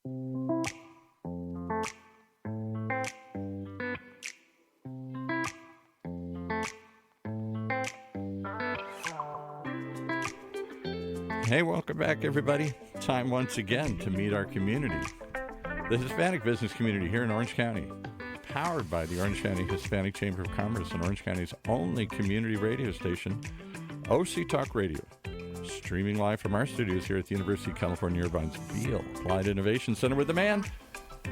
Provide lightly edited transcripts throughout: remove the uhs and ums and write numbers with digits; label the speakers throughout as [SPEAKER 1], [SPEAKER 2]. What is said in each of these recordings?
[SPEAKER 1] Hey, welcome back, everybody. Time once again to meet our community. The Hispanic business community here in Orange County, powered by the Orange County Hispanic Chamber of Commerce and Orange County's only community radio station, OCIE Talk Radio. Streaming live from our studios here at the University of California, Irvine's Beale Applied Innovation Center with the man.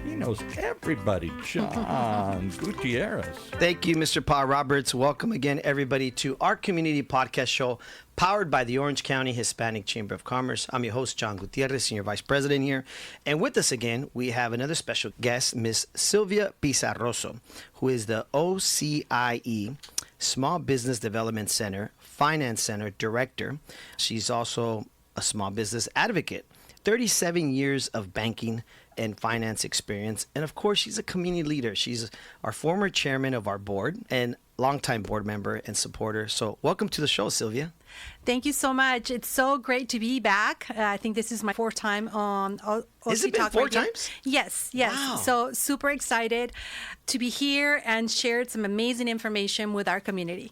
[SPEAKER 1] He knows everybody, John Gutierrez.
[SPEAKER 2] Thank you, Mr. Pa Roberts. Welcome again, everybody, to our community podcast show powered by the Orange County Hispanic Chamber of Commerce. I'm your host, John Gutierrez, Senior Vice President here. And with us again, we have another special guest, Miss Sylvia Pizarroso, who is the OCIE Small Business Development Center Finance Center Director. She's also a small business advocate, 37 years of banking and finance experience. And of course, she's a community leader. She's our former chairman of our board and longtime board member and supporter. So welcome to the show, Sylvia.
[SPEAKER 3] Thank you so much. It's so great to be back. I think this is my fourth time on OCIE
[SPEAKER 2] Has it been
[SPEAKER 3] Talk
[SPEAKER 2] four
[SPEAKER 3] Radio.
[SPEAKER 2] times?
[SPEAKER 3] Yes.
[SPEAKER 2] Wow.
[SPEAKER 3] So super excited to be here and share some amazing information with our community.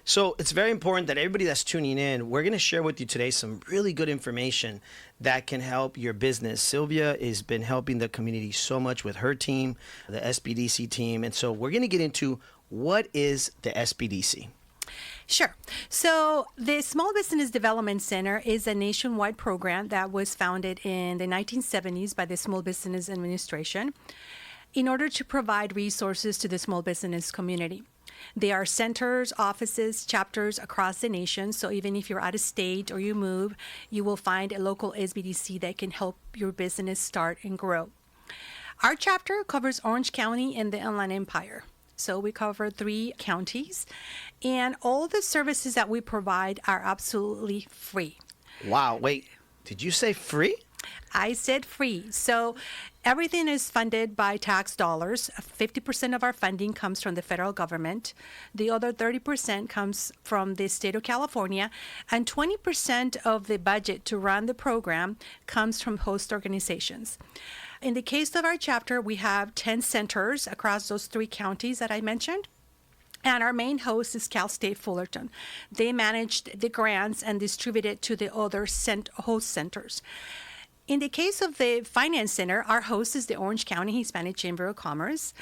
[SPEAKER 2] So it's very important that everybody that's tuning in, we're going to share with you today some really good information that can help your business. Sylvia has been helping the community so much with her team, the SBDC team. And so we're going to get into what is the SBDC.
[SPEAKER 3] Sure. So the Small Business Development Center is a nationwide program that was founded in the 1970s by the Small Business Administration in order to provide resources to the small business community. There are centers, offices, chapters across the nation. So even if you're out of state or you move, you will find a local SBDC that can help your business start and grow. Our chapter covers Orange County and the Inland Empire. So we cover 3 counties, and all the services that we provide are absolutely free.
[SPEAKER 2] Wow. Wait, did you say free?
[SPEAKER 3] I said free. So everything is funded by tax dollars. 50% of our funding comes from the federal government. The other 30% comes from the state of California. And 20% of the budget to run the program comes from host organizations. In the case of our chapter, we have 10 centers across those 3 counties that I mentioned. And our main host is Cal State Fullerton. They managed the grants and distribute it to the other host centers. In the case of the Finance Center, our host is the Orange County Hispanic Chamber of Commerce.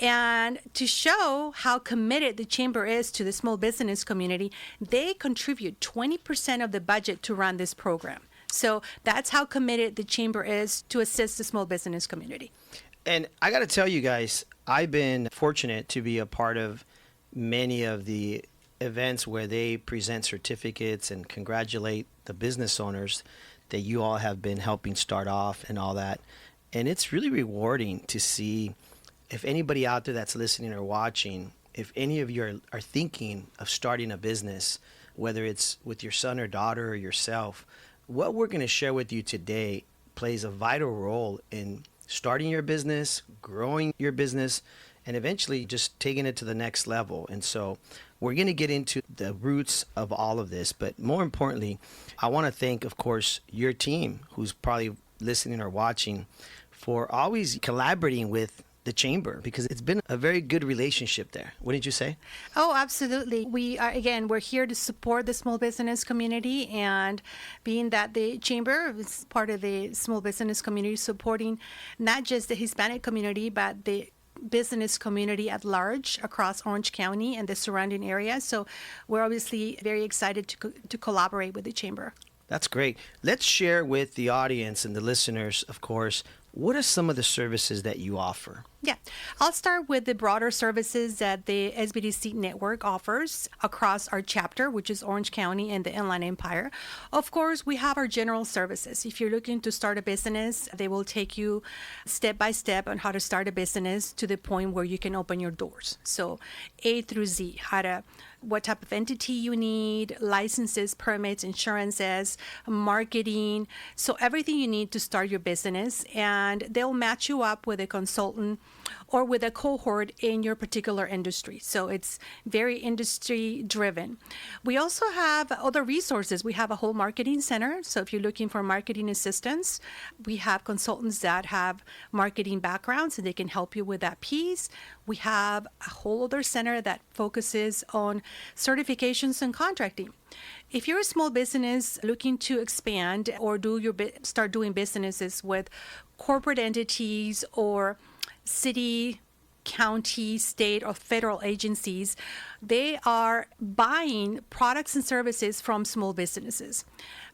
[SPEAKER 3] And to show how committed the Chamber is to the small business community, they contribute 20% of the budget to run this program. So that's how committed the Chamber is to assist the small business community.
[SPEAKER 2] And I got to tell you guys, I've been fortunate to be a part of many of the events where they present certificates and congratulate the business owners that you all have been helping start off and all that. And it's really rewarding to see if anybody out there that's listening or watching, if any of you are thinking of starting a business, whether it's with your son or daughter or yourself, what we're going to share with you today plays a vital role in starting your business, growing your business, and eventually just taking it to the next level. And so we're going to get into the roots of all of this. But more importantly, I want to thank, of course, your team who's probably listening or watching for always collaborating with the Chamber, because it's been a very good relationship there. Wouldn't you say?
[SPEAKER 3] Oh, absolutely. We're here to support the small business community, and being that the Chamber is part of the small business community, supporting not just the Hispanic community, but the business community at large across Orange County and the surrounding area. So we're obviously very excited to collaborate with the Chamber.
[SPEAKER 2] That's great. Let's share with the audience and the listeners, of course, what are some of the services that you offer?
[SPEAKER 3] Yeah, I'll start with the broader services that the SBDC network offers across our chapter, which is Orange County and the Inland Empire. Of course, we have our general services. If you're looking to start a business, they will take you step by step on how to start a business to the point where you can open your doors. So A through Z, what type of entity you need, licenses, permits, insurances, marketing. So everything you need to start your business, and they'll match you up with a consultant or with a cohort in your particular industry. So it's very industry driven. We also have other resources. We have a whole marketing center. So if you're looking for marketing assistance, we have consultants that have marketing backgrounds and they can help you with that piece. We have a whole other center that focuses on certifications and contracting. If you're a small business looking to expand or start doing businesses with corporate entities or city, county, state, or federal agencies, they are buying products and services from small businesses.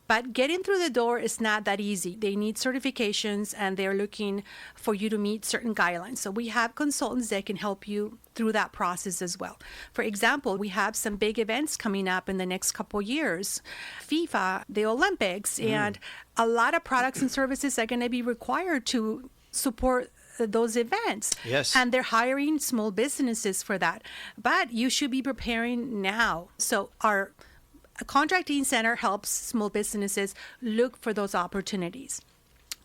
[SPEAKER 3] But getting through the door is not that easy. They need certifications and they're looking for you to meet certain guidelines. So we have consultants that can help you through that process as well. For example, we have some big events coming up in the next couple years. FIFA, the Olympics, and a lot of products and services are going to be required to support those events.
[SPEAKER 2] Yes.
[SPEAKER 3] And they're hiring small businesses for that. But you should be preparing now. So our contracting center helps small businesses look for those opportunities.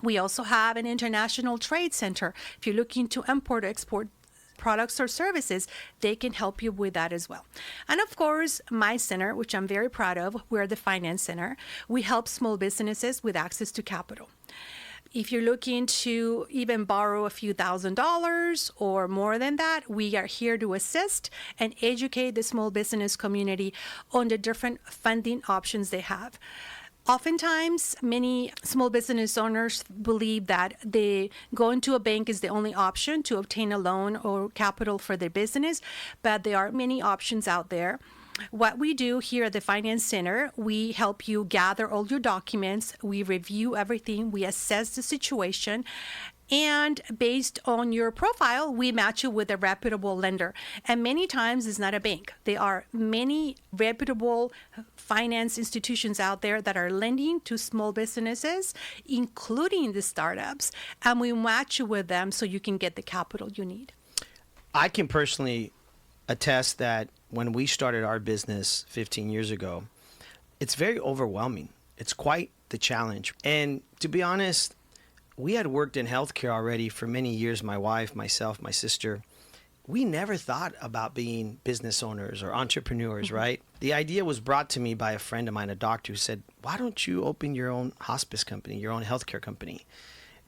[SPEAKER 3] We also have an international trade center. If you're looking to import or export products or services, they can help you with that as well. And of course, my center, which I'm very proud of, we're the finance center. We help small businesses with access to capital. If you're looking to even borrow a few $1,000s or more than that, we are here to assist and educate the small business community on the different funding options they have. Oftentimes, many small business owners believe that going to a bank is the only option to obtain a loan or capital for their business, but there are many options out there. What we do here at the Finance Center, we help you gather all your documents, we review everything, we assess the situation, and based on your profile, we match you with a reputable lender. And many times it's not a bank. There are many reputable finance institutions out there that are lending to small businesses, including the startups, and we match you with them so you can get the capital you need.
[SPEAKER 2] I can personally attest that when we started our business 15 years ago, it's very overwhelming. It's quite the challenge. And to be honest, we had worked in healthcare already for many years, my wife, myself, my sister. We never thought about being business owners or entrepreneurs, right? The idea was brought to me by a friend of mine, a doctor, who said, why don't you open your own hospice company, your own healthcare company?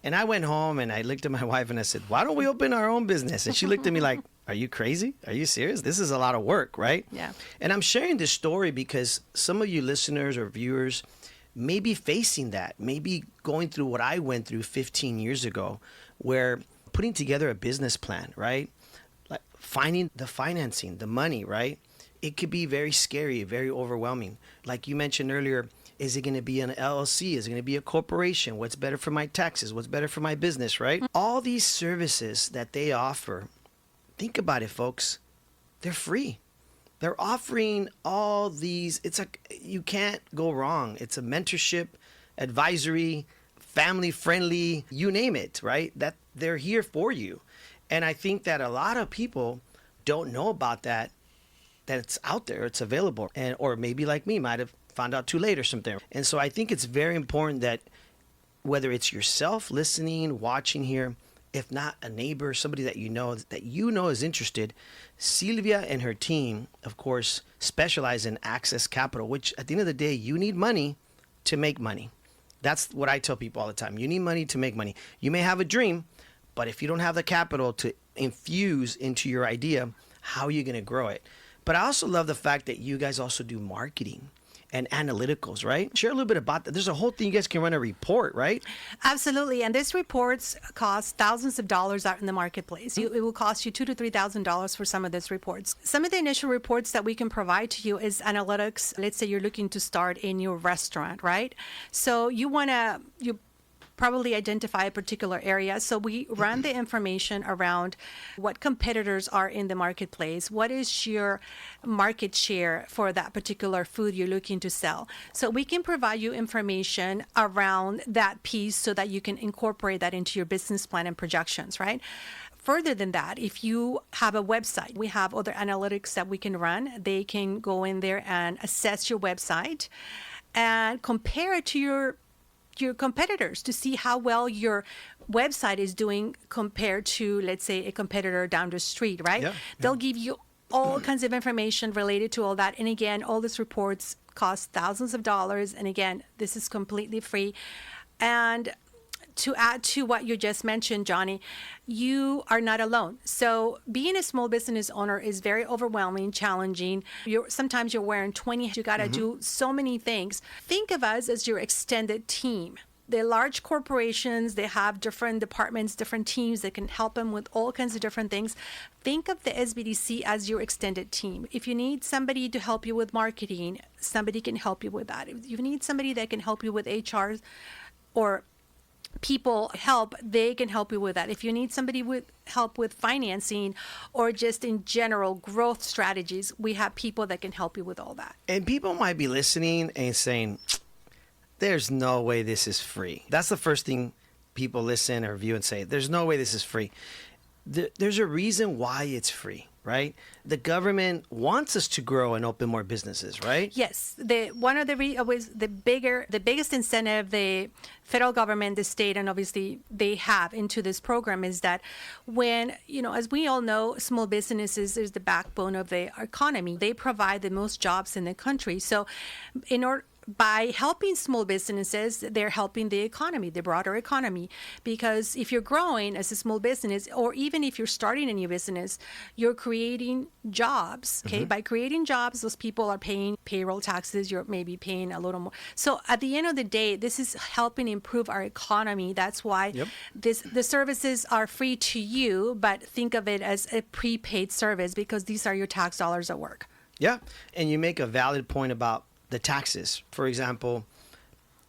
[SPEAKER 2] And I went home and I looked at my wife and I said, why don't we open our own business? And she looked at me like, are you crazy? Are you serious? This is a lot of work, right?
[SPEAKER 3] Yeah.
[SPEAKER 2] And I'm sharing this story because some of you listeners or viewers may be facing that, maybe going through what I went through 15 years ago, where putting together a business plan, right? Like finding the financing, the money, right? It could be very scary, very overwhelming. Like you mentioned earlier, is it going to be an LLC? Is it going to be a corporation? What's better for my taxes? What's better for my business, right? All these services that they offer, think about it, folks. They're free. They're offering all these. You can't go wrong. It's a mentorship, advisory, family friendly, you name it, right? That they're here for you. And I think that a lot of people don't know about that it's out there, it's available. And or maybe like me, might have found out too late or something. And so I think it's very important that whether it's yourself listening, watching here, if not a neighbor, somebody that you know is interested, Sylvia and her team, of course, specialize in access capital, which at the end of the day, you need money to make money. That's what I tell people all the time. You need money to make money. You may have a dream, but if you don't have the capital to infuse into your idea, how are you going to grow it? But I also love the fact that you guys also do marketing and analyticals, right? Share a little bit about that. There's a whole thing you guys can run a report, right?
[SPEAKER 3] Absolutely. And these reports cost thousands of dollars out in the marketplace. It will cost you $2,000 to $3,000 for some of these reports. Some of the initial reports that we can provide to you is analytics. Let's say you're looking to start in your restaurant, right? So you probably identify a particular area. So we run the information around what competitors are in the marketplace. What is your market share for that particular food you're looking to sell? So we can provide you information around that piece so that you can incorporate that into your business plan and projections, right? Further than that, if you have a website, we have other analytics that we can run. They can go in there and assess your website and compare it to your your competitors to see how well your website is doing compared to, let's say, a competitor down the street, right?
[SPEAKER 2] Yeah,
[SPEAKER 3] They'll give you all kinds of information related to all that. And again, all these reports cost thousands of dollars. And again, this is completely free. And to add to what you just mentioned, Johnny, you are not alone. So being a small business owner is very overwhelming, challenging. Sometimes you're wearing 20, you got to do so many things. Think of us as your extended team. The large corporations, they have different departments, different teams that can help them with all kinds of different things. Think of the SBDC as your extended team. If you need somebody to help you with marketing, somebody can help you with that. If you need somebody that can help you with HR or people help, they can help you with that. If you need somebody with help with financing or just in general growth strategies, we have people that can help you with all that.
[SPEAKER 2] And people might be listening and saying, there's no way this is free. That's the first thing people listen or view and say, there's no way this is free. There's a reason why it's free, right? The government wants us to grow and open more businesses, right?
[SPEAKER 3] Yes. One of the biggest incentive the federal government, the state, and obviously they have into this program is that when, as we all know, small businesses is the backbone of the economy. They provide the most jobs in the country. So by helping small businesses, they're helping the economy, the broader economy. Because if you're growing as a small business, or even if you're starting a new business, you're creating jobs. Okay, by creating jobs, those people are paying payroll taxes. You're maybe paying a little more. So at the end of the day, this is helping improve our economy. That's why the services are free to you, but think of it as a prepaid service because these are your tax dollars at work.
[SPEAKER 2] Yeah, and you make a valid point about the taxes. For example,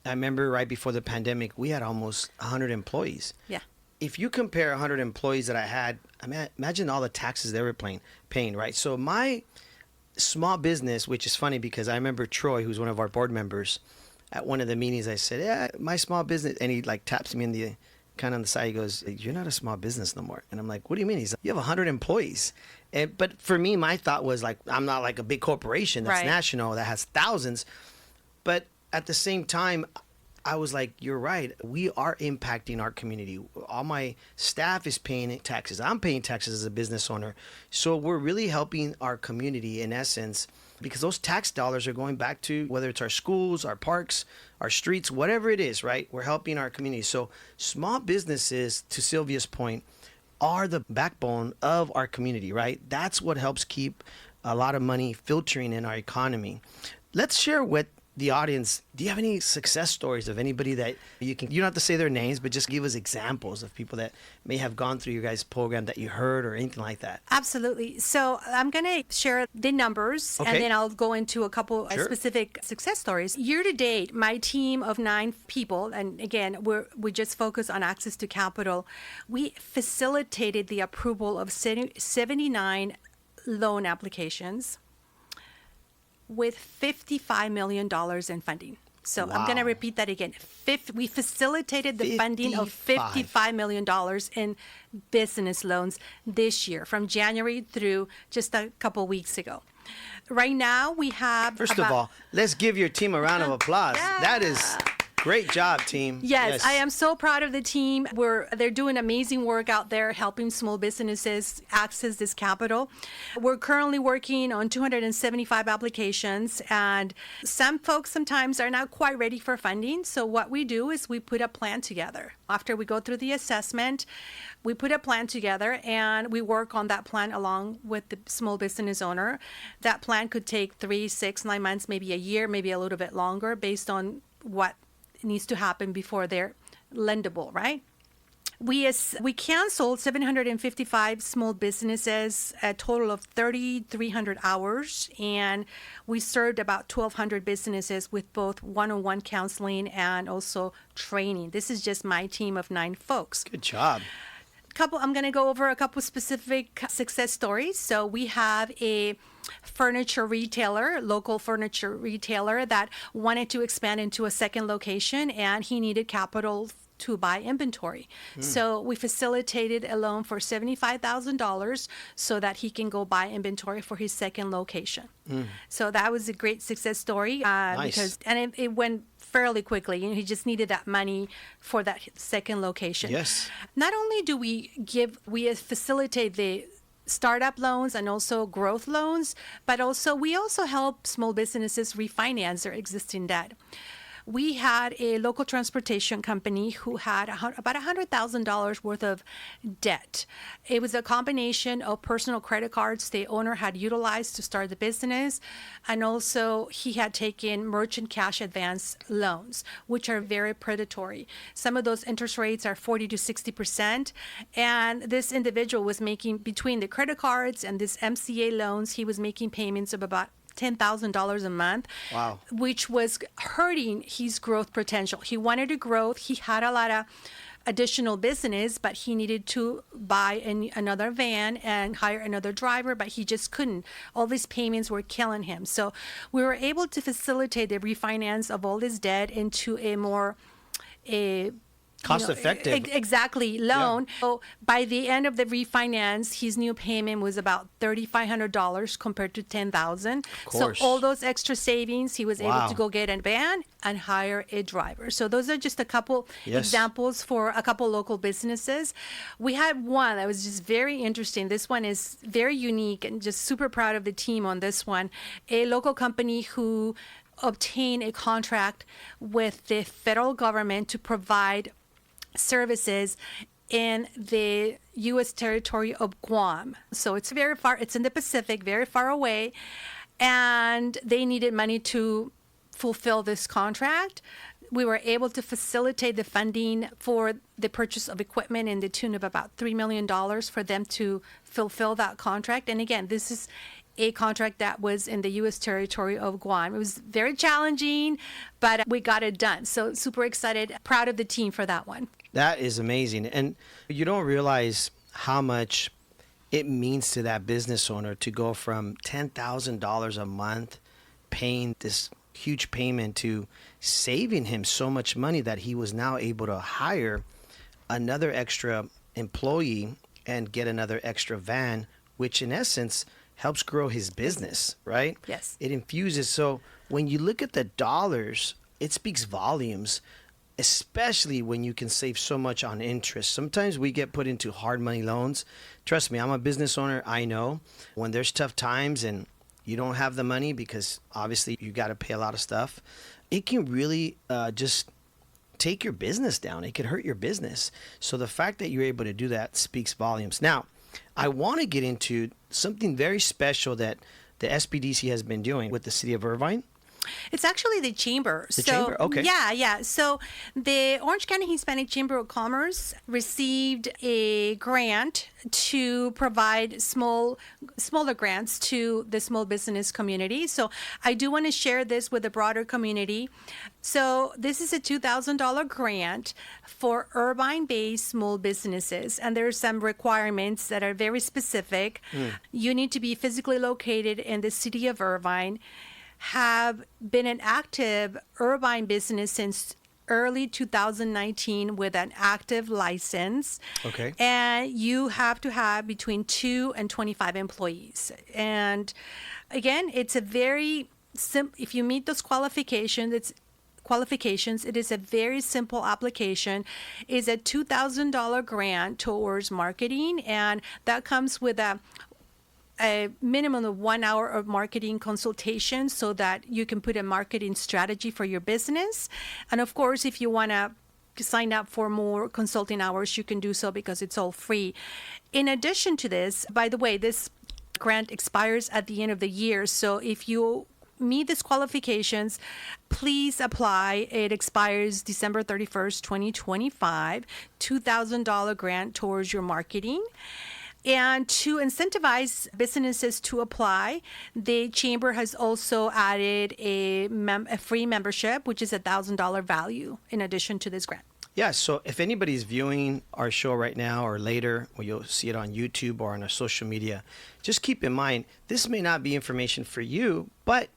[SPEAKER 2] I remember right before the pandemic, we had almost 100 employees.
[SPEAKER 3] Yeah.
[SPEAKER 2] If you compare 100 employees that I had, imagine all the taxes they were paying, right? So my small business, which is funny because I remember Troy, who's one of our board members, at one of the meetings, I said, yeah, my small business, and he taps me on the side. He goes, you're not a small business no more. And I'm like, what do you mean? He's like, you have 100 employees. But for me, my thought was I'm not like a big corporation that's national that has thousands. But at the same time, I was like, you're right. We are impacting our community. All my staff is paying taxes. I'm paying taxes as a business owner. So we're really helping our community in essence, because those tax dollars are going back to whether it's our schools, our parks, our streets, whatever it is, right? We're helping our community. So small businesses, to Sylvia's point, are the backbone of our community, right? That's what helps keep a lot of money filtering in our economy. Let's share with the audience, do you have any success stories of anybody that you don't have to say their names, but just give us examples of people that may have gone through your guys' program that you heard or anything like that?
[SPEAKER 3] Absolutely. So I'm going to share the numbers and then I'll go into a couple specific success stories. Year to date, my team of 9 people, and again, we just focus on access to capital. We facilitated the approval of 79 loan applications with $55 million in funding. So I'm going to repeat that again. We facilitated the funding of $55 million in business loans this year from January through just a couple weeks ago. Right now we have
[SPEAKER 2] First of all, let's give your team a round of applause.
[SPEAKER 3] Yeah.
[SPEAKER 2] That is great job, team.
[SPEAKER 3] Yes, I am so proud of the team. They're doing amazing work out there helping small businesses access this capital. We're currently working on 275 applications, and some folks sometimes are not quite ready for funding. So what we do is we put a plan together. After we go through the assessment, we put a plan together and we work on that plan along with the small business owner. That plan could take 3, 6, 9 months, maybe a year, maybe a little bit longer based on what needs to happen before they're lendable, right? We canceled 755 small businesses, a total of 3,300 hours, and we served about 1,200 businesses with both one-on-one counseling and also training. This is just my team of 9 folks.
[SPEAKER 2] Good job.
[SPEAKER 3] I'm going to go over a couple specific success stories. So we have a local furniture retailer that wanted to expand into a second location, and he needed capital to buy inventory. So we facilitated a loan for $75,000 so that he can go buy inventory for his second location. So that was a great success story.
[SPEAKER 2] Nice.
[SPEAKER 3] It went fairly quickly. He just needed that money for that second location.
[SPEAKER 2] Yes.
[SPEAKER 3] Not only do we facilitate the startup loans and also growth loans, but also we also help small businesses refinance their existing debt. We had a local transportation company who had about $100,000 worth of debt. It was a combination of personal credit cards the owner had utilized to start the business, and also he had taken merchant cash advance loans, which are very predatory. Some of those interest rates are 40 to 60%, and this individual was making, between the credit cards and this MCA loans, he was making payments of about $10,000 a month,
[SPEAKER 2] Wow.
[SPEAKER 3] which was hurting his growth potential. He wanted to grow. He had a lot of additional business, but he needed to buy another van and hire another driver, but he just couldn't. All these payments were killing him. So we were able to facilitate the refinance of all this debt into a more
[SPEAKER 2] Cost-effective.
[SPEAKER 3] Exactly, loan. Yeah. So by the end of the refinance, his new payment was about $3,500 compared to $10,000. So all those extra savings, he was able to go get a van and hire a driver. So those are just a couple examples for a couple local businesses. We had one that was just very interesting. This one is very unique, and just super proud of the team on this one. A local company who obtained a contract with the federal government to provide services in the U.S. territory of Guam. So it's very far, it's in the Pacific, very far away, and they needed money to fulfill this contract. We were able to facilitate the funding for the purchase of equipment in the tune of about $3 million for them to fulfill that contract. And again, this is a contract that was in the U.S. territory of Guam. It was very challenging, but we got it done. So super excited, proud of the team for that one.
[SPEAKER 2] That is amazing. And you don't realize how much it means to that business owner to go from $10,000 a month paying this huge payment to saving him so much money that he was now able to hire another extra employee and get another extra van, which in essence helps grow his business, right?
[SPEAKER 3] Yes.
[SPEAKER 2] It infuses. So when you look at the dollars, it speaks volumes, especially when you can save so much on interest. Sometimes we get put into hard money loans. Trust me, I'm a business owner. I know when there's tough times and you don't have the money because obviously you got to pay a lot of stuff, it can really just take your business down. It could hurt your business. So the fact that you're able to do that speaks volumes. Now, I want to get into something very special that the SBDC has been doing with the city of Irvine.
[SPEAKER 3] It's actually the chamber.
[SPEAKER 2] Chamber? Okay.
[SPEAKER 3] Yeah. So the Orange County Hispanic Chamber of Commerce received a grant to provide smaller grants to the small business community. So I do want to share this with the broader community. So this is a $2,000 grant for Irvine-based small businesses, and there are some requirements that are very specific. You need to be physically located in the city of Irvine, have been an active Irvine business since early 2019 with an active license.
[SPEAKER 2] Okay.
[SPEAKER 3] And you have to have between 2 and 25 employees. And again, it's a very simple, if you meet those qualifications, it is a very simple application. It's a $2,000 grant towards marketing, and that comes with a minimum of 1 hour of marketing consultation so that you can put a marketing strategy for your business. And of course, if you want to sign up for more consulting hours, you can do so because it's all free. In addition to this, by the way, this grant expires at the end of the year. So if you meet these qualifications, please apply. It expires December 31st, 2025, $2,000 grant towards your marketing. And to incentivize businesses to apply, the chamber has also added a free membership, which is $1,000 value in addition to this grant.
[SPEAKER 2] Yeah, so if anybody's viewing our show right now or later, or you'll see it on YouTube or on our social media, just keep in mind, this may not be information for you, but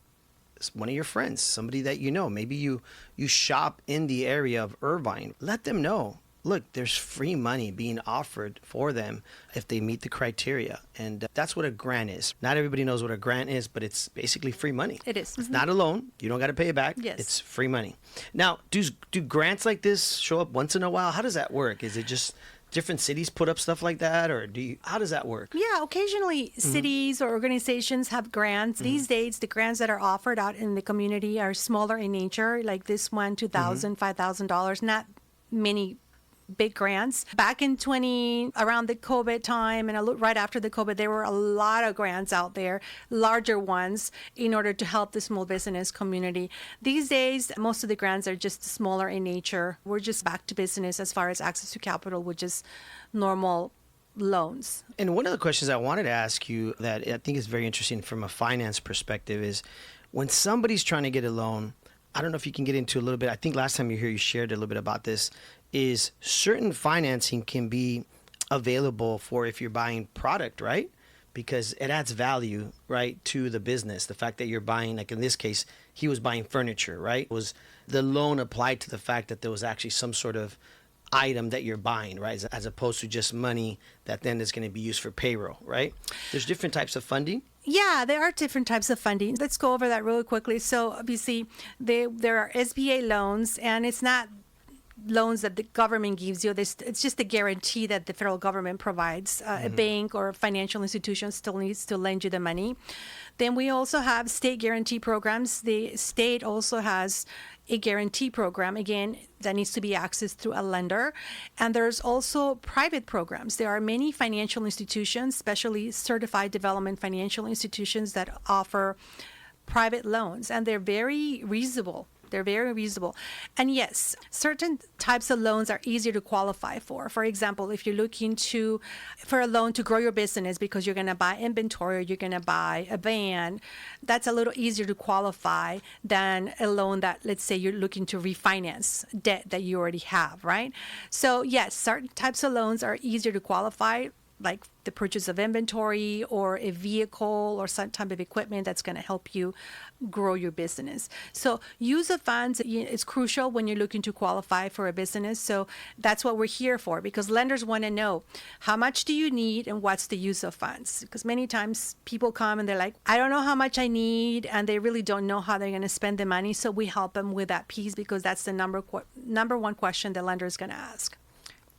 [SPEAKER 2] it's one of your friends, somebody that you know. Maybe you shop in the area of Irvine. Let them know. look, there's free money being offered for them if they meet the criteria. And that's what a grant is. Not everybody knows what a grant is, but it's basically free money.
[SPEAKER 3] It is.
[SPEAKER 2] It's not a loan. You don't got to pay it back.
[SPEAKER 3] Yes.
[SPEAKER 2] It's free money. Now, do grants like this show up once in a while? How does that work? Is it just different cities put up stuff like that, or how does that work?
[SPEAKER 3] Yeah, occasionally cities or organizations have grants. These days, the grants that are offered out in the community are smaller in nature, like this one, $2,000, $5,000, not many big grants. Back in around the COVID time and right after the COVID, there were a lot of grants out there, larger ones, in order to help the small business community. These days, most of the grants are just smaller in nature. We're just back to business as far as access to capital, which is normal loans.
[SPEAKER 2] And one of the questions I wanted to ask you that I think is very interesting from a finance perspective is when somebody's trying to get a loan, I don't know if you can get into a little bit. I think last time you were here, you shared a little bit about this, is certain financing can be available for if you're buying product, right? Because it adds value, right, to the business. The fact that you're buying, like in this case, he was buying furniture, right? Was the loan applied to the fact that there was actually some sort of item that you're buying, right? As opposed to just money that then is going to be used for payroll, right? There's different types of funding.
[SPEAKER 3] Yeah, there are different types of funding. Let's go over that really quickly. So obviously, there are SBA loans, and it's not loans that the government gives you. It's just a guarantee that the federal government provides. A bank or financial institution still needs to lend you the money. Then we also have state guarantee programs. The state also has a guarantee program, again, that needs to be accessed through a lender. And there's also private programs. There are many financial institutions, especially certified development financial institutions, that offer private loans, and they're very reasonable. They're very reasonable. And yes, certain types of loans are easier to qualify for. For example, if you're looking for a loan to grow your business because you're going to buy inventory or you're going to buy a van, that's a little easier to qualify than a loan that, let's say, you're looking to refinance debt that you already have, right? So yes, certain types of loans are easier to qualify, like the purchase of inventory or a vehicle or some type of equipment that's going to help you grow your business. So use of funds is crucial when you're looking to qualify for a business. So that's what we're here for, because lenders want to know how much do you need and what's the use of funds. Because many times people come and they're like, I don't know how much I need, and they really don't know how they're going to spend the money. So we help them with that piece, because that's the number one question the lender is going to ask.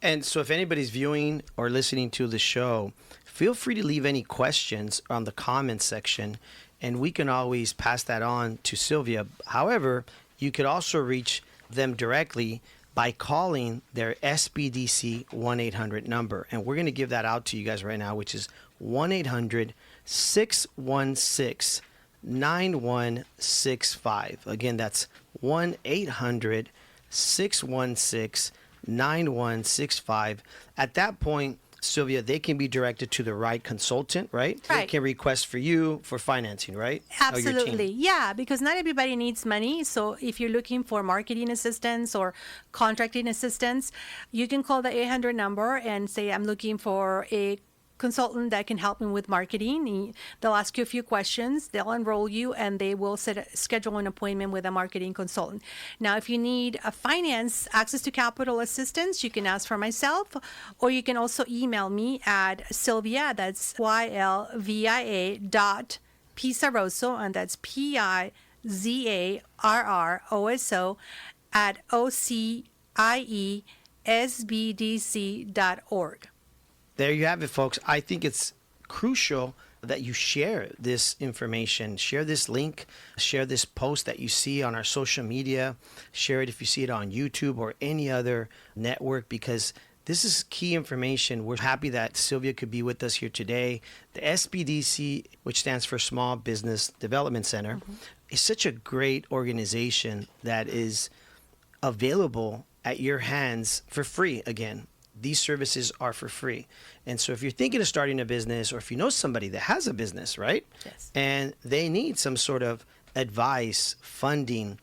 [SPEAKER 2] And so if anybody's viewing or listening to the show, feel free to leave any questions on the comments section, and we can always pass that on to Sylvia. However, you could also reach them directly by calling their SBDC 1-800 number. And we're going to give that out to you guys right now, which is 1-800-616-9165. Again, that's 1-800-616-9165. At that point, Sylvia, they can be directed to the right consultant, right?
[SPEAKER 3] Right.
[SPEAKER 2] They can request for you for financing, right?
[SPEAKER 3] Absolutely. Yeah, because not everybody needs money. So if you're looking for marketing assistance or contracting assistance, you can call the 800 number and say, I'm looking for a consultant that can help me with marketing. They'll ask you a few questions, they'll enroll you, and they will schedule an appointment with a marketing consultant. Now, if you need a finance access to capital assistance, you can ask for myself, or you can also email me at Sylvia, that's Sylvia.Pizarroso, and that's Pizarroso at OCIE.SBDC.org.
[SPEAKER 2] There you have it, folks. I think it's crucial that you share this information, share this link, share this post that you see on our social media, share it if you see it on YouTube or any other network, because this is key information. We're happy that Sylvia could be with us here today. The SBDC, which stands for Small Business Development Center, is such a great organization that is available at your hands for free again. These services are for free. And so if you're thinking of starting a business, or if you know somebody that has a business, right?
[SPEAKER 3] Yes.
[SPEAKER 2] And they need some sort of advice, funding,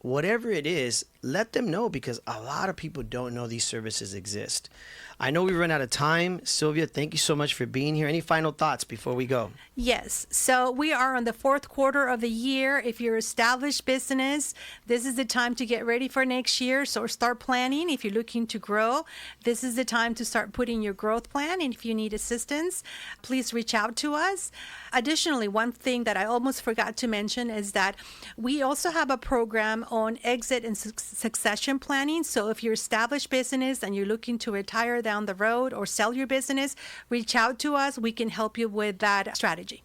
[SPEAKER 2] whatever it is, let them know, because a lot of people don't know these services exist. I know we run out of time. Sylvia, thank you so much for being here. Any final thoughts before we go?
[SPEAKER 3] Yes. So we are on the fourth quarter of the year. If you're established business, this is the time to get ready for next year. So start planning. If you're looking to grow, this is the time to start putting your growth plan. And if you need assistance, please reach out to us. Additionally, one thing that I almost forgot to mention is that we also have a program on exit and succession planning. So if you're established business and you're looking to retire down the road or sell your business, reach out to us. We can help you with that strategy.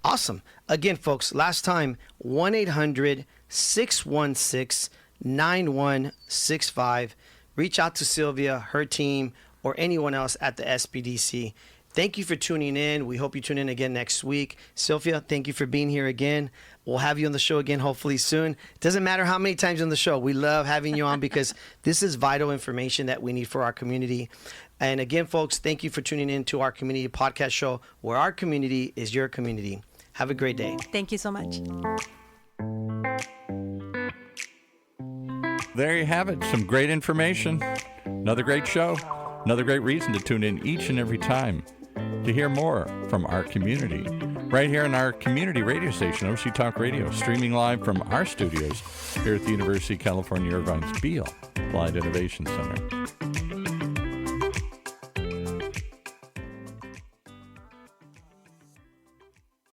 [SPEAKER 2] Awesome. Again, folks, last time, 1-800-616-9165. Reach out to Sylvia, her team, or anyone else at the SBDC. Thank you for tuning in. We hope you tune in again next week. Sylvia, thank you for being here again. We'll have you on the show again hopefully soon. It doesn't matter how many times on the show. We love having you on because this is vital information that we need for our community. And again, folks, thank you for tuning in to our community podcast show, where our community is your community. Have a great day.
[SPEAKER 3] Thank you so much.
[SPEAKER 1] There you have it. Some great information. Another great show. Another great reason to tune in each and every time to hear more from our community. Right here on our community radio station, OC Talk Radio, streaming live from our studios here at the University of California, Irvine's Beale Applied Innovation Center.